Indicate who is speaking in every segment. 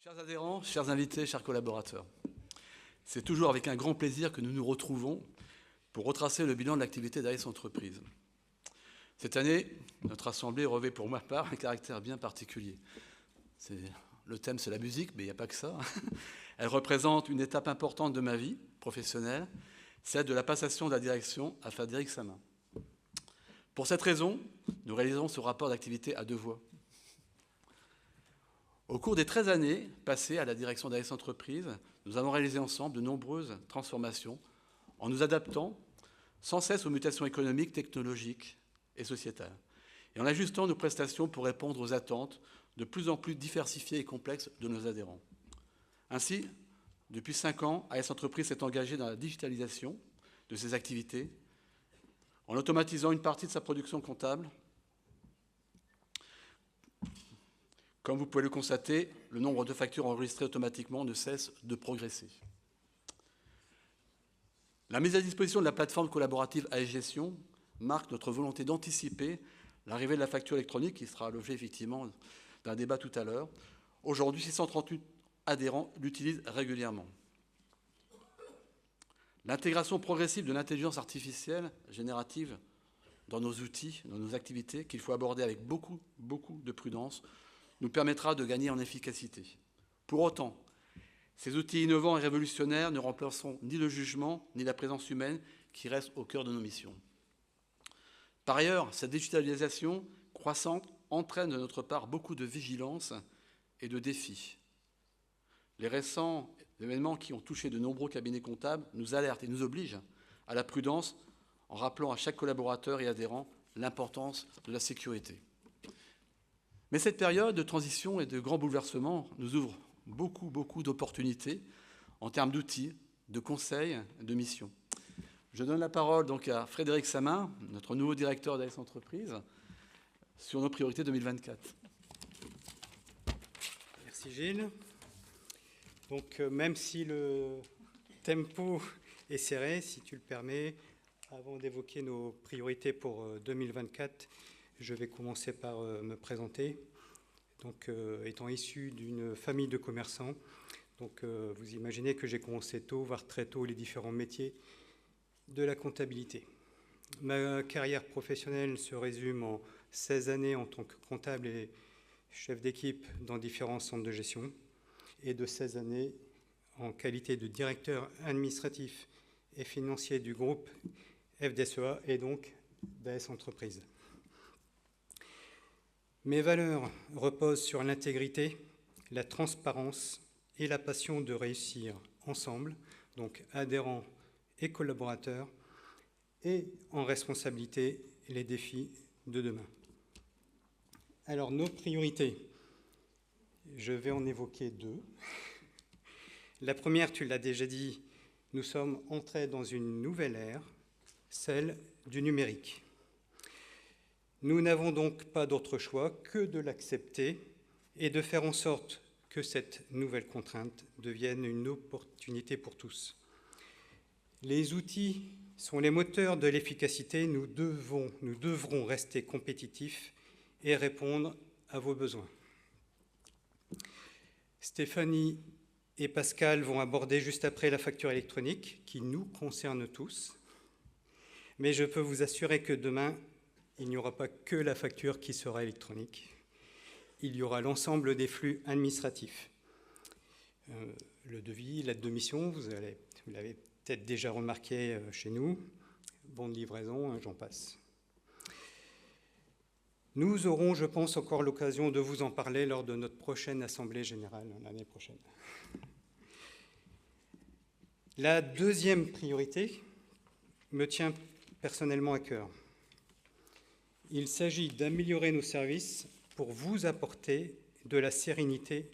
Speaker 1: Chers adhérents, chers invités, chers collaborateurs, c'est toujours avec un grand plaisir que nous nous retrouvons pour retracer le bilan de l'activité d'AS Entreprises. Cette année, notre assemblée revêt pour ma part un caractère bien particulier. Le thème, c'est la musique, mais il n'y a pas que ça. Elle représente une étape importante de ma vie professionnelle, celle de la passation de la direction à Frédéric Samin. Pour cette raison, nous réalisons ce rapport d'activité à deux voix. Au cours des 13 années passées à la direction d'AS Entreprises, nous avons réalisé ensemble de nombreuses transformations en nous adaptant sans cesse aux mutations économiques, technologiques et sociétales, et en ajustant nos prestations pour répondre aux attentes de plus en plus diversifiées et complexes de nos adhérents. Ainsi, depuis 5 ans, AS Entreprises s'est engagée dans la digitalisation de ses activités, en automatisant une partie de sa production comptable. Comme vous pouvez le constater, le nombre de factures enregistrées automatiquement ne cesse de progresser. La mise à disposition de la plateforme collaborative AS Gestion marque notre volonté d'anticiper l'arrivée de la facture électronique, qui sera l'objet effectivement d'un débat tout à l'heure. Aujourd'hui, 638 adhérents l'utilisent régulièrement. L'intégration progressive de l'intelligence artificielle générative dans nos outils, dans nos activités, qu'il faut aborder avec beaucoup de prudence, nous permettra de gagner en efficacité. Pour autant, ces outils innovants et révolutionnaires ne remplaceront ni le jugement, ni la présence humaine qui reste au cœur de nos missions. Par ailleurs, cette digitalisation croissante entraîne de notre part beaucoup de vigilance et de défis. Les récents événements qui ont touché de nombreux cabinets comptables nous alertent et nous obligent à la prudence en rappelant à chaque collaborateur et adhérent l'importance de la sécurité. Mais cette période de transition et de grands bouleversements nous ouvre beaucoup d'opportunités en termes d'outils, de conseils, de missions. Je donne la parole donc à Frédéric Samin, notre nouveau directeur d'AS Entreprises, sur nos priorités 2024.
Speaker 2: Merci Gilles. Donc même si le tempo est serré, si tu le permets, avant d'évoquer nos priorités pour 2024, je vais commencer par me présenter. Donc, étant issu d'une famille de commerçants, donc, vous imaginez que j'ai commencé tôt, voire très tôt, les différents métiers de la comptabilité. Ma carrière professionnelle se résume en 16 années en tant que comptable et chef d'équipe dans différents centres de gestion et de 16 années en qualité de directeur administratif et financier du groupe FDSEA et donc d'AS Entreprises. Mes valeurs reposent sur l'intégrité, la transparence et la passion de réussir ensemble, donc adhérents et collaborateurs, et en responsabilité les défis de demain. Alors, nos priorités, je vais en évoquer deux. La première, tu l'as déjà dit, nous sommes entrés dans une nouvelle ère, celle du numérique. Nous n'avons donc pas d'autre choix que de l'accepter et de faire en sorte que cette nouvelle contrainte devienne une opportunité pour tous. Les outils sont les moteurs de l'efficacité. Nous devrons rester compétitifs et répondre à vos besoins. Stéphanie et Pascal vont aborder juste après la facture électronique qui nous concerne tous. Mais je peux vous assurer que demain, il n'y aura pas que la facture qui sera électronique. Il y aura l'ensemble des flux administratifs. Le devis, l'aide de mission, vous l'avez peut-être déjà remarqué chez nous. Bon de livraison, j'en passe. Nous aurons, je pense, encore l'occasion de vous en parler lors de notre prochaine Assemblée générale l'année prochaine. La deuxième priorité me tient personnellement à cœur. Il s'agit d'améliorer nos services pour vous apporter de la sérénité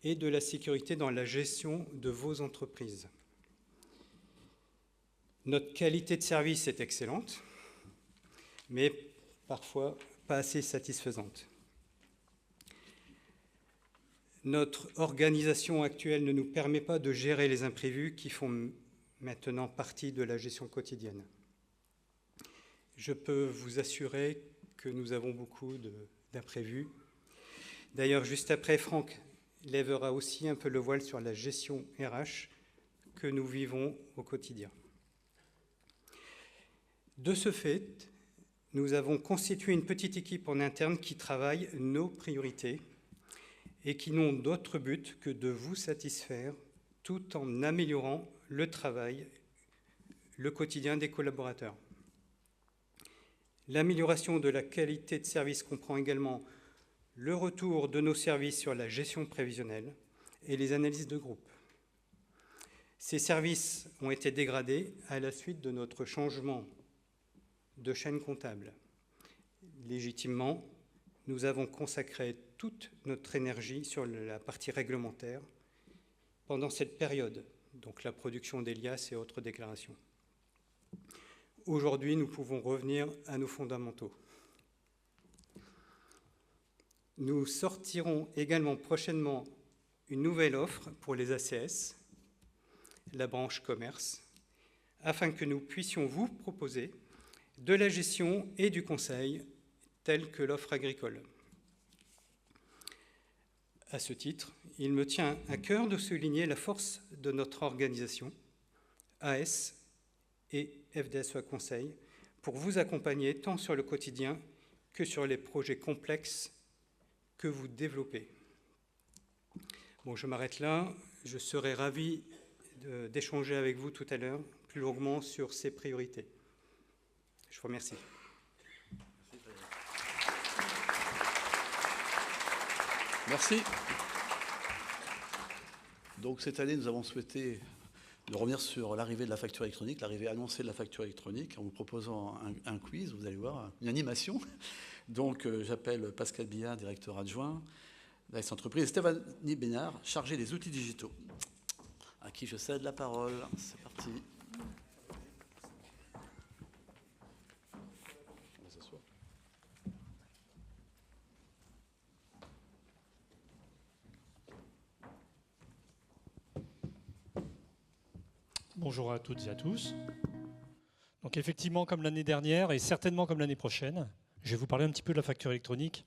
Speaker 2: et de la sécurité dans la gestion de vos entreprises. Notre qualité de service est excellente, mais parfois pas assez satisfaisante. Notre organisation actuelle ne nous permet pas de gérer les imprévus qui font maintenant partie de la gestion quotidienne. Je peux vous assurer que nous avons beaucoup d'imprévus. D'ailleurs, juste après, Franck lèvera aussi un peu le voile sur la gestion RH que nous vivons au quotidien. De ce fait, nous avons constitué une petite équipe en interne qui travaille nos priorités et qui n'ont d'autre but que de vous satisfaire tout en améliorant le travail, le quotidien des collaborateurs. L'amélioration de la qualité de service comprend également le retour de nos services sur la gestion prévisionnelle et les analyses de groupe. Ces services ont été dégradés à la suite de notre changement de chaîne comptable. Légitimement, nous avons consacré toute notre énergie sur la partie réglementaire pendant cette période, donc la production des liasses et autres déclarations. Aujourd'hui, nous pouvons revenir à nos fondamentaux. Nous sortirons également prochainement une nouvelle offre pour les ACS, la branche commerce, afin que nous puissions vous proposer de la gestion et du conseil telle que l'offre agricole. À ce titre, il me tient à cœur de souligner la force de notre organisation, AS et FDSEA Conseil, pour vous accompagner tant sur le quotidien que sur les projets complexes que vous développez. Bon, je m'arrête là. Je serai ravi d'échanger avec vous tout à l'heure plus longuement sur ces priorités. Je vous remercie.
Speaker 1: Merci. Donc cette année, nous avons souhaité revenir sur l'arrivée de la facture électronique, l'arrivée annoncée de la facture électronique, en vous proposant un quiz, vous allez voir, une animation. Donc j'appelle Pascal Billard, directeur adjoint d'AS Entreprise, et Stéphanie Bénard, chargée des outils digitaux, à qui je cède la parole. C'est parti.
Speaker 3: Bonjour à toutes et à tous. Donc effectivement, comme l'année dernière et certainement comme l'année prochaine, je vais vous parler un petit peu de la facture électronique,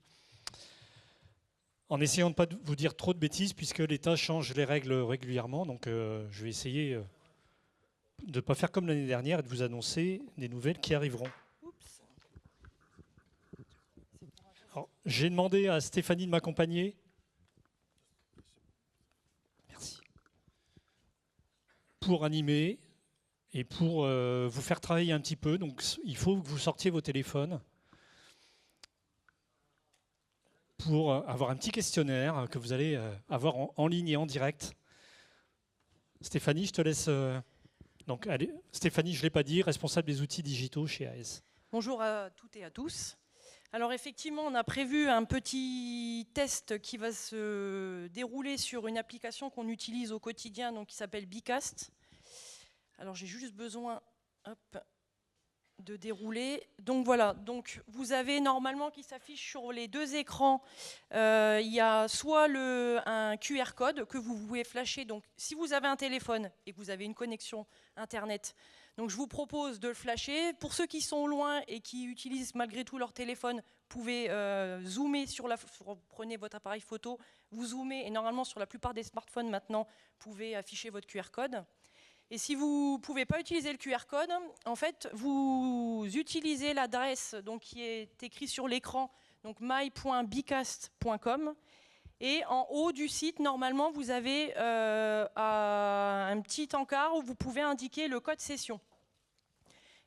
Speaker 3: en essayant de ne pas vous dire trop de bêtises puisque l'État change les règles régulièrement. Donc je vais essayer de ne pas faire comme l'année dernière et de vous annoncer des nouvelles qui arriveront. J'ai demandé à Stéphanie de m'accompagner. Merci. Pour animer et pour vous faire travailler un petit peu. Donc il faut que vous sortiez vos téléphones pour avoir un petit questionnaire que vous allez avoir en ligne et en direct. Stéphanie, je te laisse. Donc, allez, Stéphanie, je ne l'ai pas dit, responsable des outils digitaux chez AS.
Speaker 4: Bonjour à toutes et à tous. Alors effectivement, on a prévu un petit test qui va se dérouler sur une application qu'on utilise au quotidien, donc qui s'appelle Bicast. Alors j'ai juste besoin de dérouler. Donc voilà, donc vous avez normalement qui s'affiche sur les deux écrans, il y a soit un QR code que vous pouvez flasher. Donc si vous avez un téléphone et que vous avez une connexion Internet, donc je vous propose de le flasher. Pour ceux qui sont loin et qui utilisent malgré tout leur téléphone, vous pouvez zoomer prenez votre appareil photo, vous zoomez et normalement sur la plupart des smartphones maintenant, vous pouvez afficher votre QR code. Et si vous ne pouvez pas utiliser le QR code, en fait, vous utilisez l'adresse qui est écrite sur l'écran, donc my.bicast.com. Et en haut du site, normalement, vous avez un petit encart où vous pouvez indiquer le code session.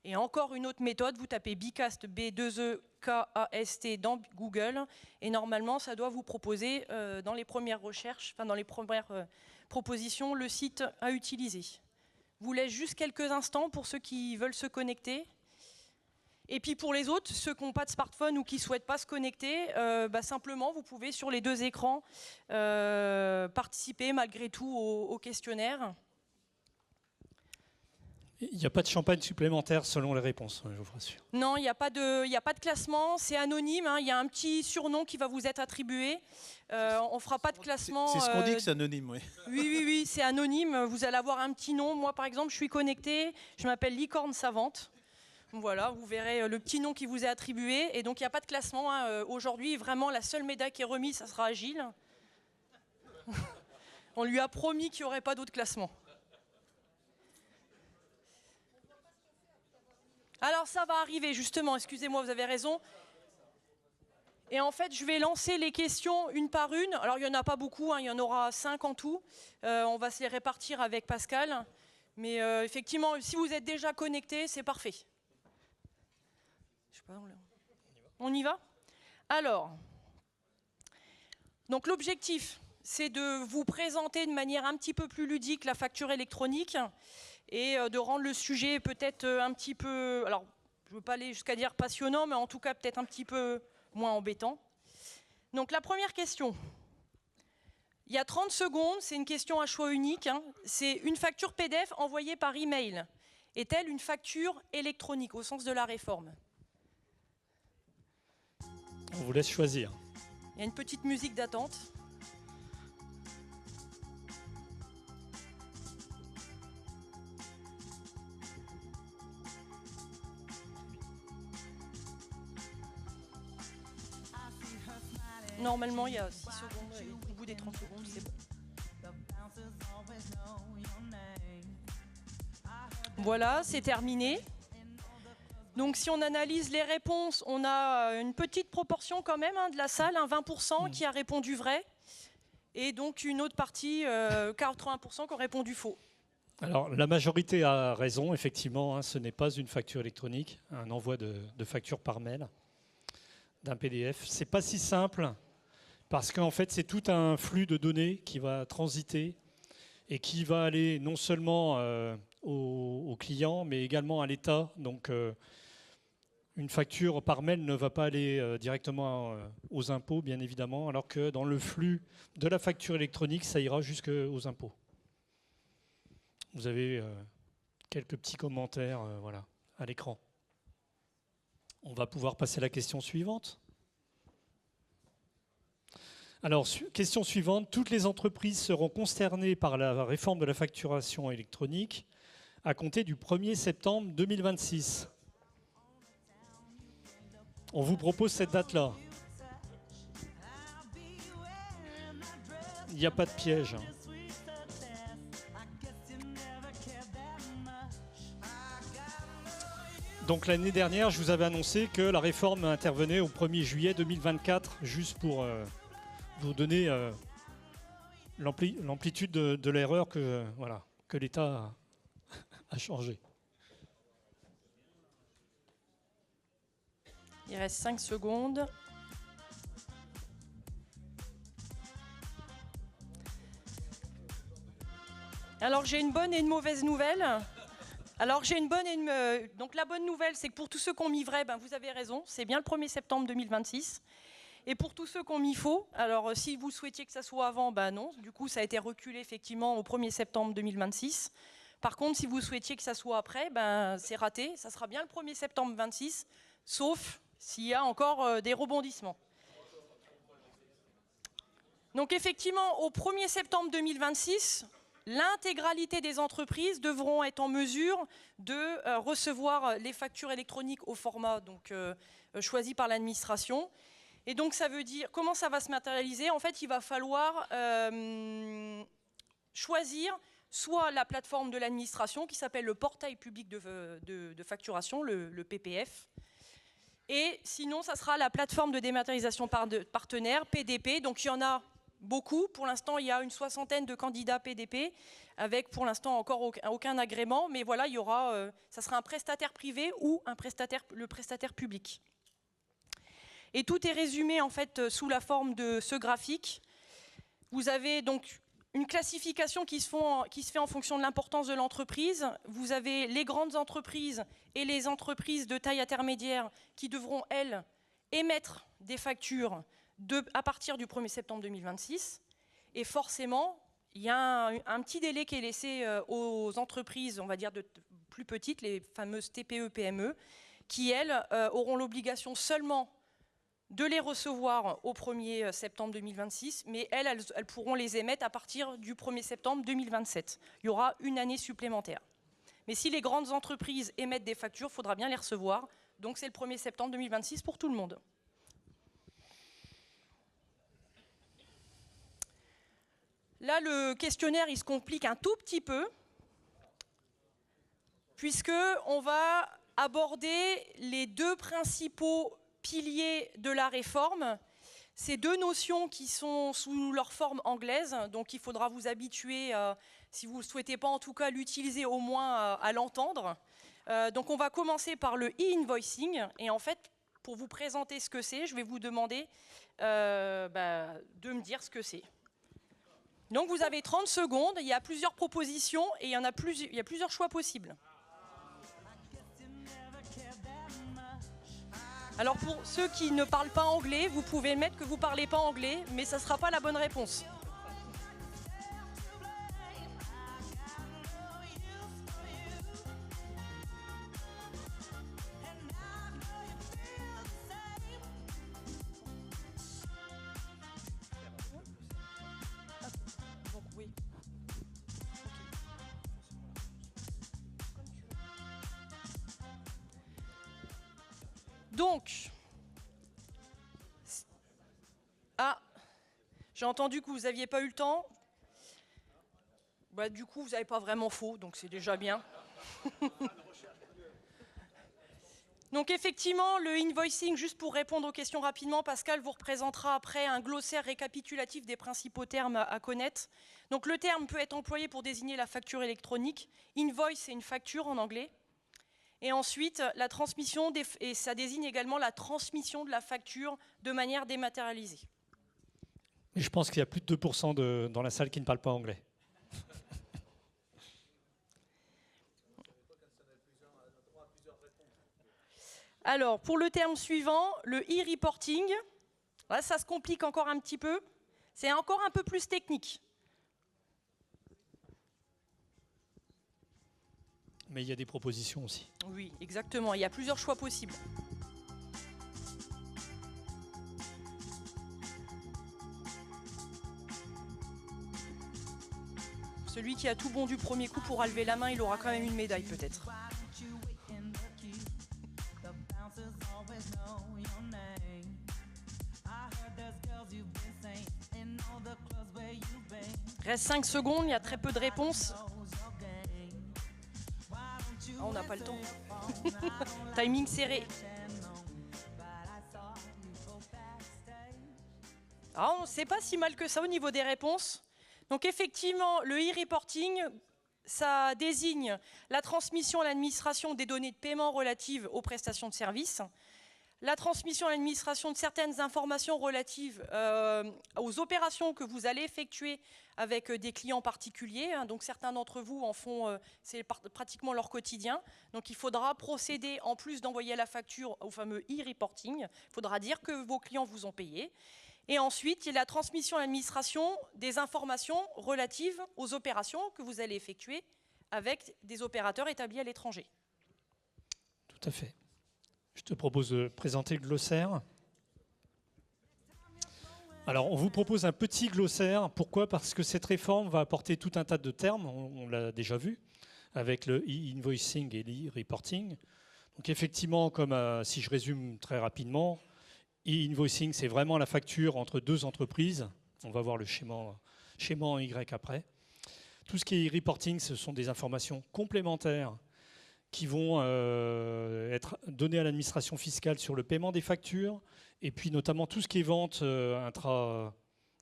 Speaker 4: Et encore une autre méthode, vous tapez Bicast, B2EKAST dans Google. Et normalement, ça doit vous proposer dans les premières recherches, enfin dans les premières propositions, le site à utiliser. Je vous laisse juste quelques instants pour ceux qui veulent se connecter. Et puis pour les autres, ceux qui n'ont pas de smartphone ou qui ne souhaitent pas se connecter, simplement vous pouvez sur les deux écrans participer malgré tout au questionnaire.
Speaker 3: Il n'y a pas de champagne supplémentaire selon les réponses, je vous rassure.
Speaker 4: Non, il n'y a pas de classement, c'est anonyme, hein, il y a un petit surnom qui va vous être attribué. On ne fera pas de classement.
Speaker 5: C'est ce qu'on dit que c'est anonyme, oui.
Speaker 4: Oui, c'est anonyme. Vous allez avoir un petit nom. Moi, par exemple, je suis connectée, je m'appelle Licorne Savante. Voilà, vous verrez le petit nom qui vous est attribué. Et donc, il n'y a pas de classement. Hein. Aujourd'hui, vraiment, la seule médaille qui est remise, ça sera Agile. On lui a promis qu'il n'y aurait pas d'autres classements. Alors ça va arriver justement, excusez-moi, vous avez raison. Et en fait, je vais lancer les questions une par une. Alors il n'y en a pas beaucoup, hein, il y en aura 5 en tout. On va se les répartir avec Pascal. Mais effectivement, si vous êtes déjà connectés, c'est parfait. Je sais pas, on y va ? Alors, donc l'objectif, c'est de vous présenter de manière un petit peu plus ludique la facture électronique et de rendre le sujet peut-être un petit peu, alors je ne veux pas aller jusqu'à dire passionnant, mais en tout cas peut-être un petit peu moins embêtant. Donc la première question, il y a 30 secondes, c'est une question à choix unique, hein. C'est une facture PDF envoyée par email. Est-elle une facture électronique au sens de la réforme ?
Speaker 3: On vous laisse choisir.
Speaker 4: Il y a une petite musique d'attente. Normalement, il y a 6 secondes, et au bout des 30 secondes, c'est bon. Voilà, c'est terminé. Donc si on analyse les réponses, on a une petite proportion quand même de la salle, 20% qui a répondu vrai, et donc une autre partie, 80% qui ont répondu faux.
Speaker 3: Alors la majorité a raison, effectivement, hein, ce n'est pas une facture électronique, un envoi de facture par mail d'un PDF. C'est pas si simple, parce qu'en fait c'est tout un flux de données qui va transiter et qui va aller non seulement au client, mais également à l'État. Donc une facture par mail ne va pas aller directement aux impôts, bien évidemment, alors que dans le flux de la facture électronique, ça ira jusqu'aux impôts. Vous avez quelques petits commentaires voilà, à l'écran. On va pouvoir passer à la question suivante. Alors, question suivante. Toutes les entreprises seront concernées par la réforme de la facturation électronique à compter du 1er septembre 2026. On vous propose cette date-là. Il n'y a pas de piège. Donc l'année dernière, je vous avais annoncé que la réforme intervenait au 1er juillet 2024, juste pour vous donner l'amplitude de l'erreur que l'État a changé.
Speaker 4: Il reste 5 secondes. Alors j'ai une bonne et une mauvaise nouvelle. Donc la bonne nouvelle, c'est que pour tous ceux qui ont mis vrai, vous avez raison, c'est bien le 1er septembre 2026. Et pour tous ceux qui ont mis faux, alors si vous souhaitiez que ça soit avant, non. Du coup, ça a été reculé effectivement au 1er septembre 2026. Par contre, si vous souhaitiez que ça soit après, c'est raté. Ça sera bien le 1er septembre 2026, sauf s'il y a encore des rebondissements. Donc effectivement, au 1er septembre 2026, l'intégralité des entreprises devront être en mesure de recevoir les factures électroniques au format choisi par l'administration. Et donc ça veut dire, comment ça va se matérialiser ? En fait, il va falloir choisir soit la plateforme de l'administration qui s'appelle le portail public de facturation, le PPF, et sinon ça sera la plateforme de dématérialisation partenaire, PDP. Donc il y en a beaucoup. Pour l'instant, il y a une 60aine de candidats PDP, avec pour l'instant encore aucun agrément, mais voilà, il y aura, ça sera un prestataire privé ou le prestataire public. Et tout est résumé en fait sous la forme de ce graphique. Vous avez donc une classification qui se fait en fonction de l'importance de l'entreprise. Vous avez les grandes entreprises et les entreprises de taille intermédiaire qui devront, elles, émettre des factures à partir du 1er septembre 2026. Et forcément, il y a un petit délai qui est laissé aux entreprises, on va dire, plus petites, les fameuses TPE-PME, qui, elles, auront l'obligation seulement de les recevoir au 1er septembre 2026, mais elles pourront les émettre à partir du 1er septembre 2027. Il y aura une année supplémentaire. Mais si les grandes entreprises émettent des factures, il faudra bien les recevoir. Donc c'est le 1er septembre 2026 pour tout le monde. Là, le questionnaire, il se complique un tout petit peu, puisqu'on va aborder les deux principaux piliers de la réforme. Ces deux notions qui sont sous leur forme anglaise, donc il faudra vous habituer, si vous ne souhaitez pas en tout cas l'utiliser, au moins à l'entendre. Donc on va commencer par le e-invoicing, et en fait, pour vous présenter ce que c'est, je vais vous demander de me dire ce que c'est. Donc vous avez 30 secondes, il y a plusieurs propositions et il y a plusieurs choix possibles. Alors pour ceux qui ne parlent pas anglais, vous pouvez mettre que vous ne parlez pas anglais, mais ça ne sera pas la bonne réponse. Donc, oui. Donc, j'ai entendu que vous n'aviez pas eu le temps. Du coup, vous n'avez pas vraiment faux, donc c'est déjà bien. Donc effectivement, le invoicing, juste pour répondre aux questions rapidement, Pascal vous représentera après un glossaire récapitulatif des principaux termes à connaître. Donc le terme peut être employé pour désigner la facture électronique. Invoice, c'est une facture en anglais. Et ensuite, la transmission, et ça désigne également la transmission de la facture de manière dématérialisée.
Speaker 3: Et je pense qu'il y a plus de 2% dans la salle qui ne parlent pas anglais.
Speaker 4: Alors, pour le terme suivant, le e-reporting, là, ça se complique encore un petit peu. C'est encore un peu plus technique.
Speaker 3: Mais il y a des propositions aussi.
Speaker 4: Oui, exactement. Il y a plusieurs choix possibles. Celui qui a tout bon du premier coup pourra lever la main, il aura quand même une médaille peut-être. Reste 5 secondes, il y a très peu de réponses. On n'a pas le temps. Timing serré. C'est pas si mal que ça au niveau des réponses. Donc effectivement, le e-reporting, ça désigne la transmission à l'administration des données de paiement relatives aux prestations de services, la transmission à l'administration de certaines informations relatives aux opérations que vous allez effectuer avec des clients particuliers. Donc certains d'entre vous en font, c'est pratiquement leur quotidien. Donc il faudra procéder, en plus d'envoyer la facture au fameux e-reporting, il faudra dire que vos clients vous ont payé. Et ensuite, il y a la transmission à l'administration des informations relatives aux opérations que vous allez effectuer avec des opérateurs établis à l'étranger.
Speaker 3: Tout à fait. Je te propose de présenter le glossaire. Alors, on vous propose un petit glossaire. Pourquoi ? Parce que cette réforme va apporter tout un tas de termes, on l'a déjà vu, avec le e-invoicing et l'e-reporting. Donc effectivement, comme si je résume très rapidement, e-invoicing, c'est vraiment la facture entre deux entreprises. On va voir le schéma en Y après. Tout ce qui est e-reporting, ce sont des informations complémentaires qui vont être données à l'administration fiscale sur le paiement des factures, et puis notamment tout ce qui est vente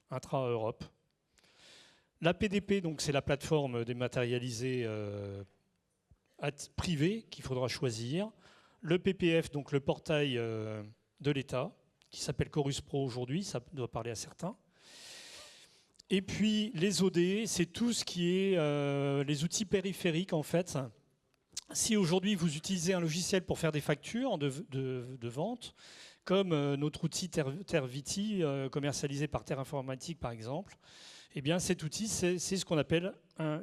Speaker 3: intra-Europe. La PDP, donc, c'est la plateforme dématérialisée privée qu'il faudra choisir. Le PPF, donc le portail de l'État, qui s'appelle Chorus Pro aujourd'hui, ça doit parler à certains. Et puis les OD, c'est tout ce qui est les outils périphériques en fait. Si aujourd'hui vous utilisez un logiciel pour faire des factures de vente, comme notre outil Terviti, commercialisé par Terre Informatique par exemple, eh bien cet outil c'est ce qu'on appelle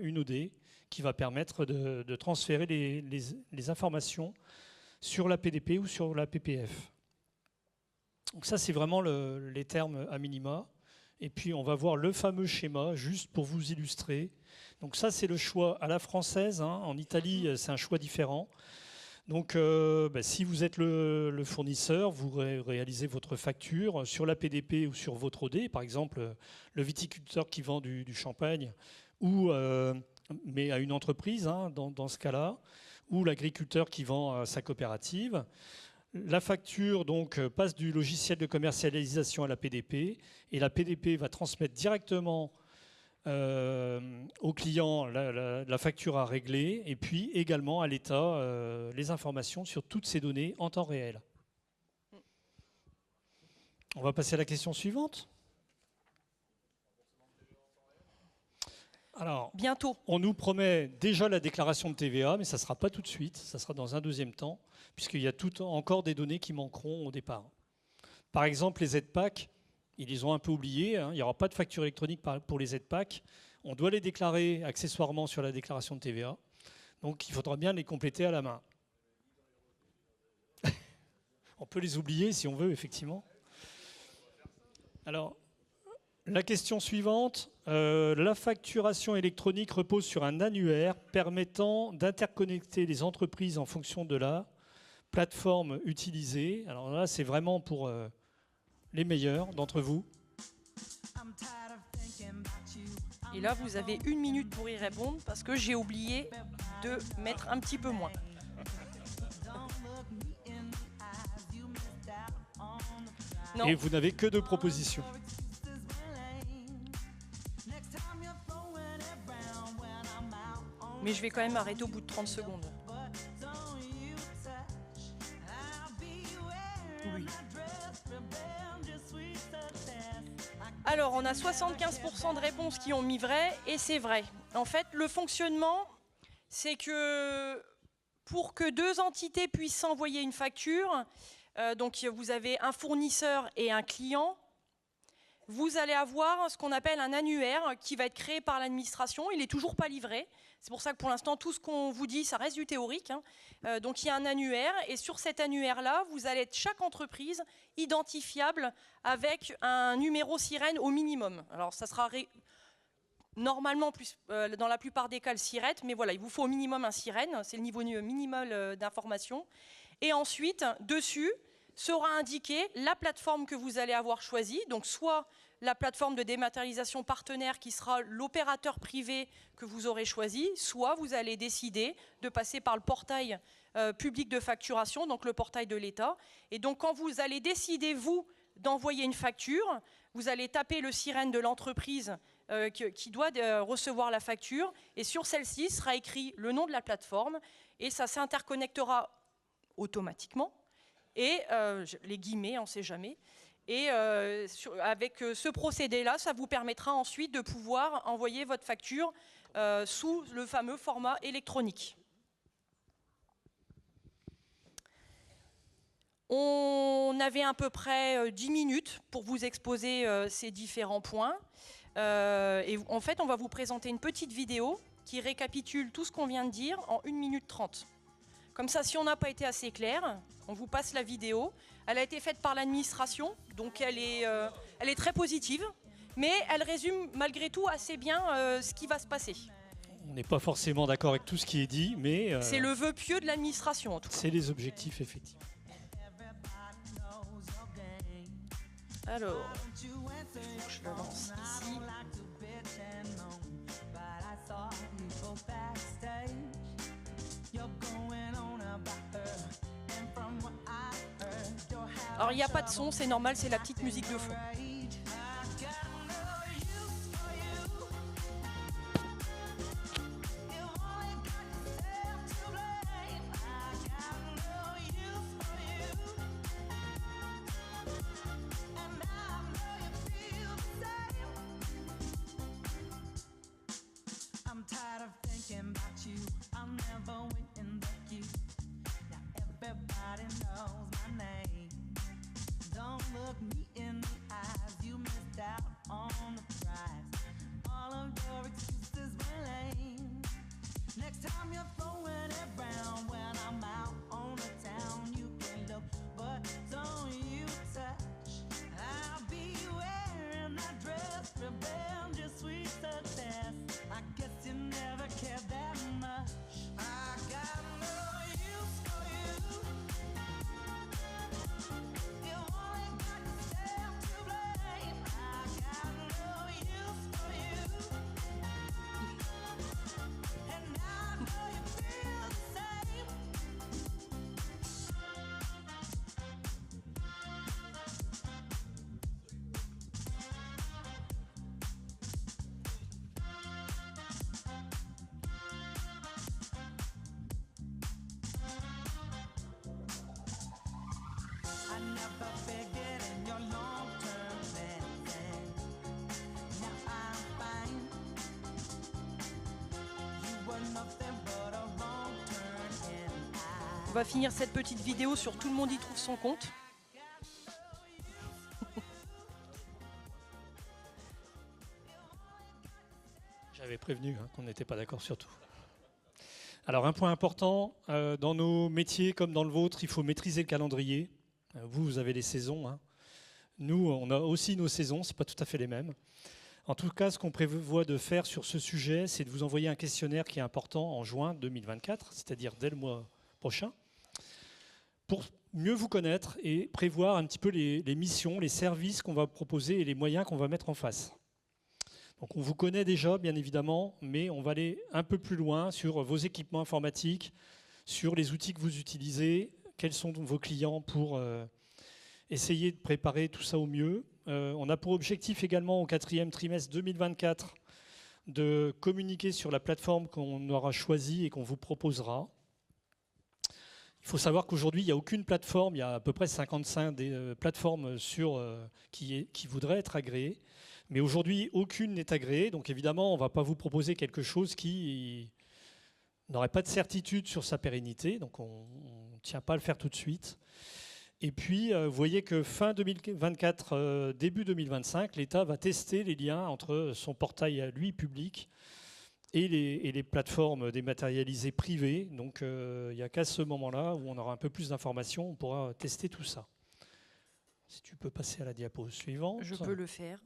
Speaker 3: une OD qui va permettre de transférer les informations sur la PDP ou sur la PPF. Donc ça c'est vraiment les termes à minima. Et puis on va voir le fameux schéma, juste pour vous illustrer. Donc ça c'est le choix à la française, hein. En Italie c'est un choix différent. Donc, si vous êtes le fournisseur, vous réalisez votre facture sur la PDP ou sur votre OD. Par exemple, le viticulteur qui vend du champagne, mais à une entreprise, hein, dans ce cas-là, ou l'agriculteur qui vend à sa coopérative. La facture donc passe du logiciel de commercialisation à la PDP, et la PDP va transmettre directement au client la facture à régler, et puis également à l'État les informations sur toutes ces données en temps réel. On va passer à la question suivante. Alors,
Speaker 4: bientôt.
Speaker 3: On nous promet déjà la déclaration de TVA, mais ça ne sera pas tout de suite, ça sera dans un deuxième temps, puisqu'il y a encore des données qui manqueront au départ. Par exemple, les aides-PAC, ils les ont un peu oubliés, hein. Il n'y aura pas de facture électronique pour les aides-PAC. On doit les déclarer accessoirement sur la déclaration de TVA. Donc il faudra bien les compléter à la main. On peut les oublier si on veut, effectivement. Alors, la question suivante. La facturation électronique repose sur un annuaire permettant d'interconnecter les entreprises en fonction de la plateforme utilisée. Alors là, c'est vraiment pour les meilleurs d'entre vous.
Speaker 4: Et là, vous avez 1 minute pour y répondre parce que j'ai oublié de mettre un petit peu moins. Non.
Speaker 3: Et vous n'avez que 2 propositions.
Speaker 4: Mais je vais quand même arrêter au bout de 30 secondes. Oui. Alors, on a 75% de réponses qui ont mis vrai, et c'est vrai. En fait, le fonctionnement, c'est que pour que 2 entités puissent s'envoyer une facture, donc vous avez un fournisseur et un client, vous allez avoir ce qu'on appelle un annuaire qui va être créé par l'administration. Il n'est toujours pas livré. C'est pour ça que pour l'instant, tout ce qu'on vous dit, ça reste du théorique, hein. Donc il y a un annuaire, et sur cet annuaire-là, vous allez être chaque entreprise identifiable avec un numéro sirène au minimum. Alors ça sera normalement plus, dans la plupart des cas le SIRET, mais voilà, il vous faut au minimum un sirène, c'est le niveau minimal d'information. Et ensuite, dessus, sera indiquée la plateforme que vous allez avoir choisie, donc soit la plateforme de dématérialisation partenaire qui sera l'opérateur privé que vous aurez choisi, soit vous allez décider de passer par le portail public de facturation, donc le portail de l'État. Et donc quand vous allez décider, vous, d'envoyer une facture, vous allez taper le sirène de l'entreprise qui doit recevoir la facture, et sur celle-ci sera écrit le nom de la plateforme, et ça s'interconnectera automatiquement. Et les guillemets, on ne sait jamais. Et avec ce procédé-là, ça vous permettra ensuite de pouvoir envoyer votre facture sous le fameux format électronique. On avait à peu près 10 minutes pour vous exposer ces différents points. Et en fait, on va vous présenter une petite vidéo qui récapitule tout ce qu'on vient de dire en 1 minute 30. Comme ça, si on n'a pas été assez clair, on vous passe la vidéo. Elle a été faite par l'administration, donc elle est très positive, mais elle résume malgré tout assez bien ce qui va se passer.
Speaker 3: On n'est pas forcément d'accord avec tout ce qui est dit, mais...
Speaker 4: c'est le vœu pieux de l'administration, en tout cas.
Speaker 3: C'est les objectifs, effectivement.
Speaker 4: Alors, il faut que je le lance ici. Alors il n'y a pas de son, c'est normal, c'est la petite musique de fond. Everybody knows my name. Don't look me in the eye. On va finir cette petite vidéo sur Tout le monde y trouve son compte.
Speaker 3: J'avais prévenu qu'on n'était pas d'accord sur tout. Alors un point important, dans nos métiers comme dans le vôtre, il faut maîtriser le calendrier. Vous avez les saisons. Nous, on a aussi nos saisons, ce n'est pas tout à fait les mêmes. En tout cas, ce qu'on prévoit de faire sur ce sujet, c'est de vous envoyer un questionnaire qui est important en juin 2024, c'est-à-dire dès le mois prochain, pour mieux vous connaître et prévoir un petit peu les missions, les services qu'on va proposer et les moyens qu'on va mettre en face. Donc on vous connaît déjà, bien évidemment, mais on va aller un peu plus loin sur vos équipements informatiques, sur les outils que vous utilisez, quels sont vos clients pour essayer de préparer tout ça au mieux. On a pour objectif également au 4e trimestre 2024 de communiquer sur la plateforme qu'on aura choisie et qu'on vous proposera. Il faut savoir qu'aujourd'hui, il n'y a aucune plateforme, il y a à peu près 55 plateformes qui voudraient être agréées. Mais aujourd'hui, aucune n'est agréée. Donc évidemment, on ne va pas vous proposer quelque chose qui n'aurait pas de certitude sur sa pérennité. Donc on ne tient pas à le faire tout de suite. Et puis, vous voyez que fin 2024, début 2025, l'État va tester les liens entre son portail à lui public et les plateformes dématérialisées privées. Donc il n'y a qu'à ce moment-là où on aura un peu plus d'informations, on pourra tester tout ça. Si tu peux passer à la diapo suivante.
Speaker 4: Je peux le faire.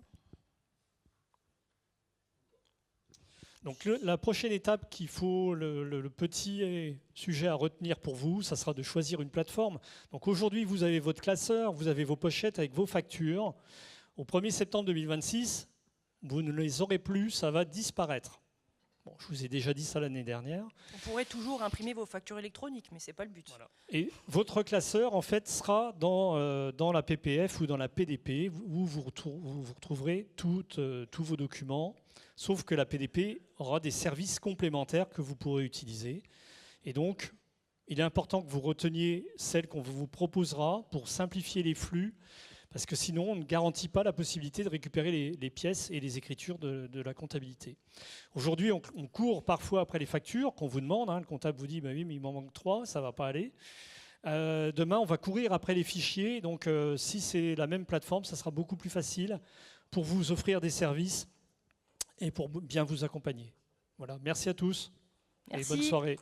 Speaker 3: Donc la prochaine étape qu'il faut, le petit sujet à retenir pour vous, ça sera de choisir une plateforme. Donc aujourd'hui, vous avez votre classeur, vous avez vos pochettes avec vos factures. Au 1er septembre 2026, vous ne les aurez plus, ça va disparaître. Bon, je vous ai déjà dit ça l'année dernière.
Speaker 4: On pourrait toujours imprimer vos factures électroniques, mais ce n'est pas le but.
Speaker 3: Voilà. Et votre classeur, en fait, sera dans la PPF ou dans la PDP, où vous retrouverez tous vos documents. Sauf que la PDP aura des services complémentaires que vous pourrez utiliser. Et donc, il est important que vous reteniez celle qu'on vous proposera pour simplifier les flux, parce que sinon, on ne garantit pas la possibilité de récupérer les pièces et les écritures de la comptabilité. Aujourd'hui, on court parfois après les factures qu'on vous demande. Le comptable vous dit bah oui, mais il m'en manque 3, ça ne va pas aller. Demain, on va courir après les fichiers. Donc, si c'est la même plateforme, ça sera beaucoup plus facile pour vous offrir des services et pour bien vous accompagner. Voilà, merci à tous.
Speaker 4: Merci.
Speaker 3: Et bonne soirée.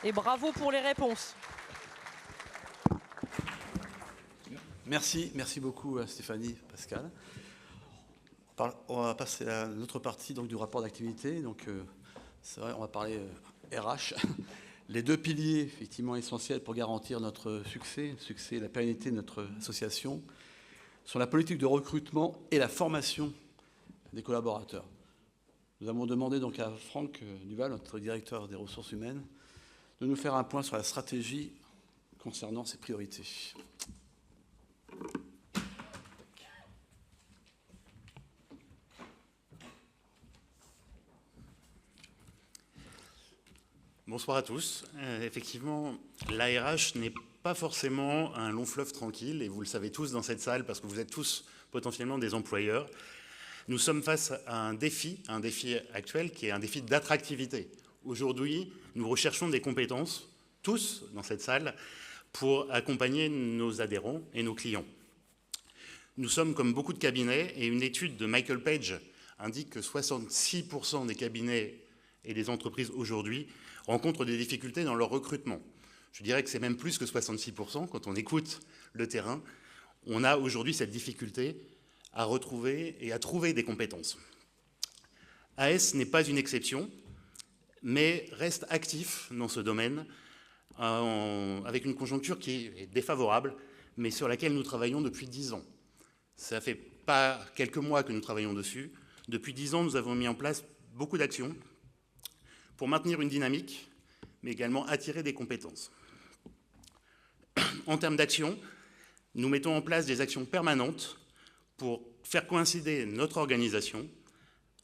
Speaker 4: Et bravo pour les réponses.
Speaker 1: Merci beaucoup Stéphanie, Pascal. On va passer à l'autre partie donc, du rapport d'activité. Donc, c'est vrai, on va parler RH. Les deux piliers effectivement essentiels pour garantir notre succès et la pérennité de notre association sont la politique de recrutement et la formation des collaborateurs. Nous avons demandé donc à Franck Duval, notre directeur des ressources humaines, de nous faire un point sur la stratégie concernant ces priorités.
Speaker 5: Bonsoir à tous. Effectivement, l'ARH n'est pas forcément un long fleuve tranquille, et vous le savez tous dans cette salle, parce que vous êtes tous potentiellement des employeurs. Nous sommes face à un défi actuel qui est un défi d'attractivité. Aujourd'hui, nous recherchons des compétences, tous dans cette salle, pour accompagner nos adhérents et nos clients. Nous sommes comme beaucoup de cabinets, et une étude de Michael Page indique que 66% des cabinets et des entreprises aujourd'hui rencontrent des difficultés dans leur recrutement. Je dirais que c'est même plus que 66%. Quand on écoute le terrain, on a aujourd'hui cette difficulté à retrouver et à trouver des compétences. AS n'est pas une exception, mais reste actif dans ce domaine avec une conjoncture qui est défavorable, mais sur laquelle nous travaillons depuis 10 ans. Ça ne fait pas quelques mois que nous travaillons dessus. Depuis 10 ans, nous avons mis en place beaucoup d'actions pour maintenir une dynamique, mais également attirer des compétences. En termes d'actions, nous mettons en place des actions permanentes pour faire coïncider notre organisation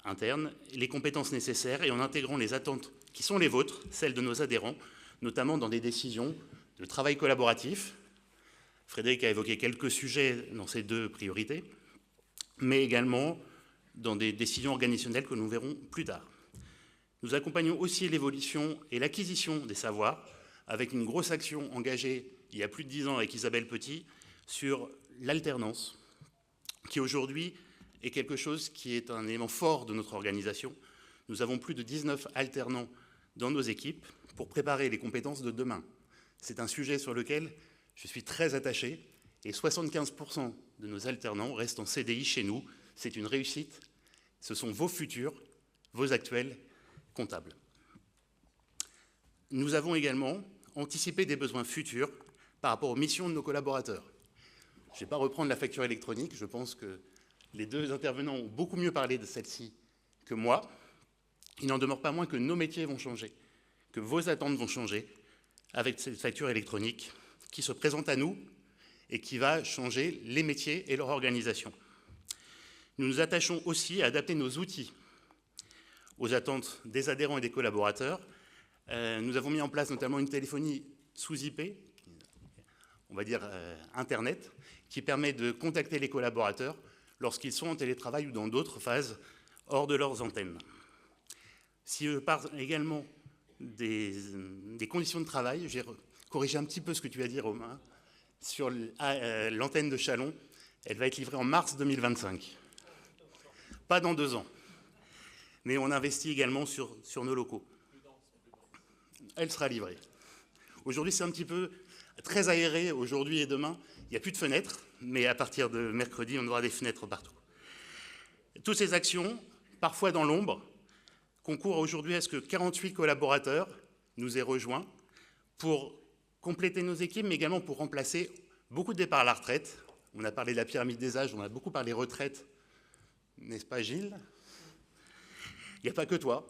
Speaker 5: interne, les compétences nécessaires, et en intégrant les attentes qui sont les vôtres, celles de nos adhérents, notamment dans des décisions de travail collaboratif, Frédéric a évoqué quelques sujets dans ces 2 priorités, mais également dans des décisions organisationnelles que nous verrons plus tard. Nous accompagnons aussi l'évolution et l'acquisition des savoirs avec une grosse action engagée il y a plus de 10 ans avec Isabelle Petit sur l'alternance, qui aujourd'hui est quelque chose qui est un élément fort de notre organisation. Nous avons plus de 19 alternants dans nos équipes pour préparer les compétences de demain. C'est un sujet sur lequel je suis très attaché et 75% de nos alternants restent en CDI chez nous. C'est une réussite. Ce sont vos futurs, vos actuels comptables. Nous avons également anticipé des besoins futurs par rapport aux missions de nos collaborateurs. Je ne vais pas reprendre la facture électronique, je pense que les 2 intervenants ont beaucoup mieux parlé de celle-ci que moi. Il n'en demeure pas moins que nos métiers vont changer, que vos attentes vont changer avec cette facture électronique qui se présente à nous et qui va changer les métiers et leur organisation. Nous nous attachons aussi à adapter nos outils aux attentes des adhérents et des collaborateurs. Nous avons mis en place notamment une téléphonie sous IP, on va dire Internet, qui permet de contacter les collaborateurs lorsqu'ils sont en télétravail ou dans d'autres phases hors de leurs antennes. Si je parle également des conditions de travail, j'ai corrigé un petit peu ce que tu as dit, Romain, sur l'antenne de Châlons. Elle va être livrée en mars 2025. Pas dans 2 ans. Mais on investit également sur nos locaux. Elle sera livrée. Aujourd'hui, c'est un petit peu très aéré, aujourd'hui et demain. Il n'y a plus de fenêtres, mais à partir de mercredi, on aura des fenêtres partout. Toutes ces actions, parfois dans l'ombre, concourent aujourd'hui à ce que 48 collaborateurs nous aient rejoints pour compléter nos équipes, mais également pour remplacer beaucoup de départs à la retraite. On a parlé de la pyramide des âges, on a beaucoup parlé retraite, n'est-ce pas Gilles? Il n'y a pas que toi.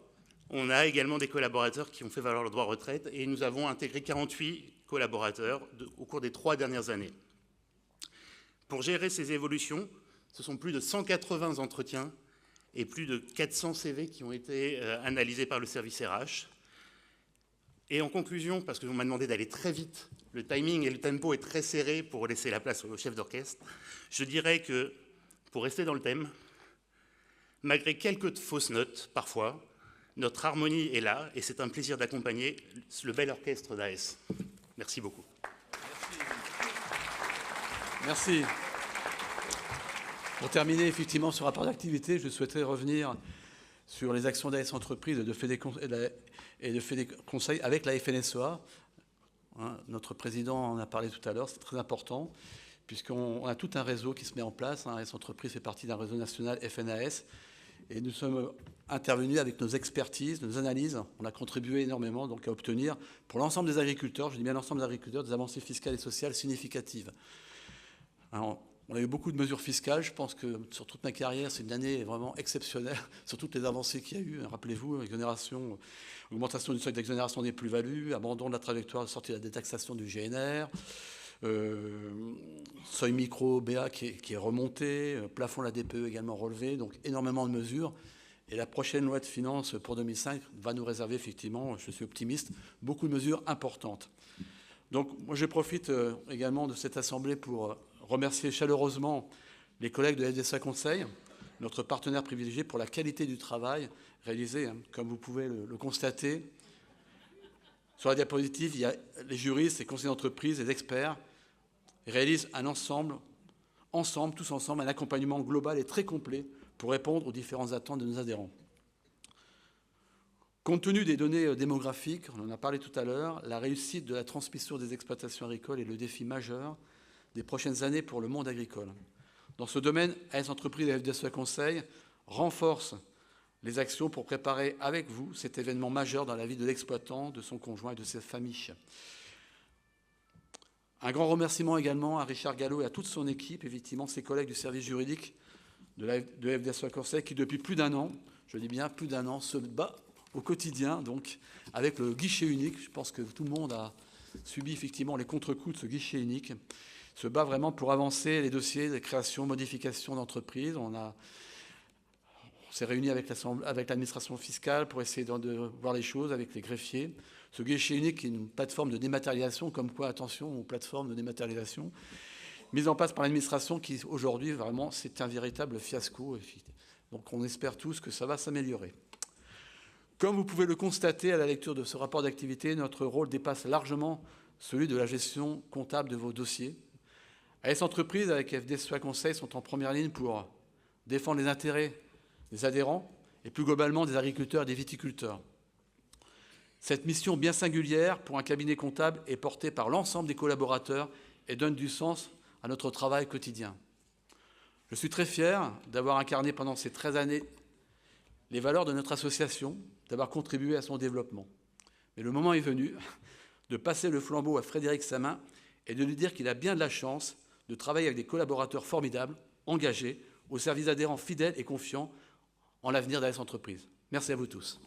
Speaker 5: On a également des collaborateurs qui ont fait valoir leur droit à retraite et nous avons intégré 48 collaborateurs au cours des 3 dernières années. Pour gérer ces évolutions, ce sont plus de 180 entretiens et plus de 400 CV qui ont été analysés par le service RH. Et en conclusion, parce que on m'a demandé d'aller très vite, le timing et le tempo est très serré pour laisser la place au chef d'orchestre, je dirais que, pour rester dans le thème, malgré quelques fausses notes parfois, notre harmonie est là et c'est un plaisir d'accompagner le bel orchestre d'AS. Merci beaucoup.
Speaker 1: Merci. Pour terminer effectivement ce rapport d'activité, je souhaiterais revenir sur les actions d'AS Entreprises et de FEDE Conseil avec la FNSEA. Notre président en a parlé tout à l'heure, c'est très important, puisqu'on a tout un réseau qui se met en place. AS Entreprises fait partie d'un réseau national FNAS, et nous sommes intervenus avec nos expertises, nos analyses. On a contribué énormément donc, à obtenir, pour l'ensemble des agriculteurs, je dis bien l'ensemble des agriculteurs, des avancées fiscales et sociales significatives. Alors, on a eu beaucoup de mesures fiscales. Je pense que sur toute ma carrière, c'est une année vraiment exceptionnelle sur toutes les avancées qu'il y a eu. Rappelez-vous, augmentation du seuil d'exonération des plus-values, abandon de la trajectoire de sortie de la détaxation du GNR, seuil micro BA qui est remonté, plafond de la DPE également relevé, donc énormément de mesures. Et la prochaine loi de finances pour 2005 va nous réserver effectivement, je suis optimiste, beaucoup de mesures importantes. Donc moi je profite également de cette assemblée pour remercier chaleureusement les collègues de FDSA Conseil, notre partenaire privilégié pour la qualité du travail réalisé, comme vous pouvez le constater. Sur la diapositive, il y a les juristes, les conseillers d'entreprise, les experts. Ils réalisent tous ensemble, un accompagnement global et très complet pour répondre aux différentes attentes de nos adhérents. Compte tenu des données démographiques, on en a parlé tout à l'heure, la réussite de la transmission des exploitations agricoles est le défi majeur des prochaines années pour le monde agricole. Dans ce domaine, AS Entreprises et FDSA Conseil renforcent les actions pour préparer avec vous cet événement majeur dans la vie de l'exploitant, de son conjoint et de ses familles. Un grand remerciement également à Richard Gallo et à toute son équipe, effectivement ses collègues du service juridique de FDSA Conseil qui depuis plus d'un an, je dis bien plus d'un an, se bat au quotidien donc avec le guichet unique. Je pense que tout le monde a subi effectivement les contre-coups de ce guichet unique. Se bat vraiment pour avancer les dossiers de création, modification d'entreprise. On s'est réunis avec l'administration fiscale pour essayer de voir les choses avec les greffiers. Ce guichet unique est une plateforme de dématérialisation, comme quoi, attention aux plateformes de dématérialisation. mise en place par l'administration qui, aujourd'hui, vraiment, c'est un véritable fiasco. Donc on espère tous que ça va s'améliorer. Comme vous pouvez le constater à la lecture de ce rapport d'activité, notre rôle dépasse largement celui de la gestion comptable de vos dossiers. AS Entreprises, avec FD-SOA Conseil, sont en première ligne pour défendre les intérêts des adhérents et plus globalement des agriculteurs et des viticulteurs. Cette mission bien singulière pour un cabinet comptable est portée par l'ensemble des collaborateurs et donne du sens à notre travail quotidien. Je suis très fier d'avoir incarné pendant ces 13 années les valeurs de notre association, d'avoir contribué à son développement. Mais le moment est venu de passer le flambeau à Frédéric Samin et de lui dire qu'il a bien de la chance de travailler avec des collaborateurs formidables, engagés, au service d'adhérents fidèles et confiants en l'avenir d'AS Entreprises. Merci à vous tous.